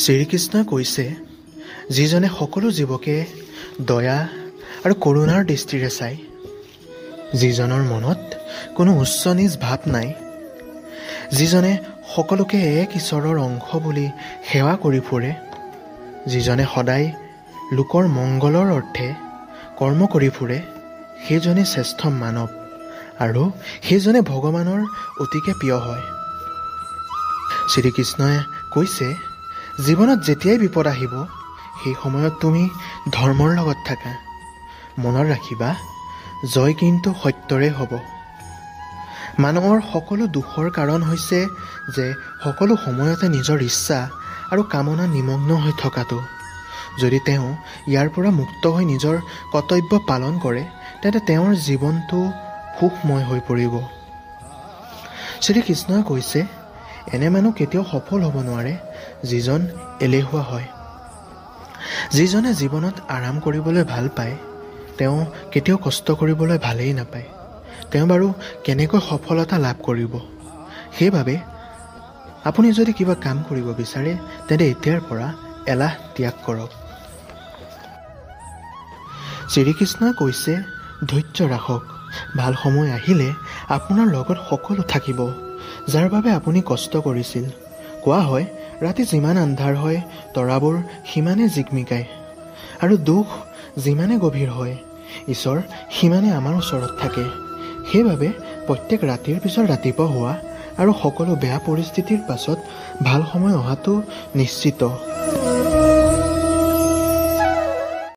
শ্ৰীকৃষ্ণই কৈছে, যিজনে সকলো জীৱকে দয়া আৰু কৰুণাৰ দৃষ্টিৰে চায়, যিজনৰ মনত কোনো উচ্চ নীচ ভাৱ নাই, যিজনে সকলোকে এক ঈশ্বৰৰ অংশ বুলি সেৱা কৰি ফুৰে, যিজনে সদায় লোকৰ মংগলৰ অৰ্থে কৰ্ম কৰি ফুৰে, সেইজনে শ্ৰেষ্ঠ মানৱ আৰু সেইজনে ভগৱানৰ অতিকে প্ৰিয় হয়। শ্ৰীকৃষ্ণই কৈছে, জীৱনত যেতিয়াই বিপদ আহিব, সেই সময়ত তুমি ধৰ্মৰ লগত থাকা। মনত ৰাখিবা, জয় কিন্তু সত্যৰে হ'ব। মানুহৰ সকলো দুখৰ কাৰণ হৈছে যে সকলো সময়তে নিজৰ ইচ্ছা আৰু কামনা নিমগ্ন হৈ থকাটো। যদি তেওঁ ইয়াৰ পৰা মুক্ত হৈ নিজৰ কৰ্তব্য পালন কৰে, তেন্তে তেওঁৰ জীৱনটো সুখময় হৈ পৰিব। শ্ৰীকৃষ্ণই কৈছে, এনে মানুহ কেতিয়াও সফল হ'ব নোৱাৰে যিজন এলেহুৱা হয়। যিজনে জীৱনত আৰাম কৰিবলৈ ভাল পায়, তেওঁ কেতিয়াও কষ্ট কৰিবলৈ ভালেই নাপায়। তেওঁ বাৰু কেনেকৈ সফলতা লাভ কৰিব? সেইবাবে আপুনি যদি কিবা কাম কৰিব বিচাৰে, তেন্তে এতিয়াৰ পৰা এলাহ ত্যাগ কৰক। শ্ৰীকৃষ্ণই কৈছে, ধৈৰ্য ৰাখক। ভাল সময় আহিলে আপোনাৰ লগত সকলো থাকিব, যাৰ বাবে আপুনি কষ্ট কৰিছিল। কোৱা হয়, ৰাতি যিমান আন্ধাৰ হয়, তৰাবোৰ সিমানে জিকমিকায়, আৰু দুখ যিমানে গভীৰ হয়, ঈশ্বৰ সিমানে আমাৰ ওচৰত থাকে। সেইবাবে প্ৰত্যেক ৰাতিৰ পিছত ৰাতিপুৱা হোৱা আৰু সকলো বেয়া পৰিস্থিতিৰ পাছত ভাল সময় অহাটো নিশ্চিত।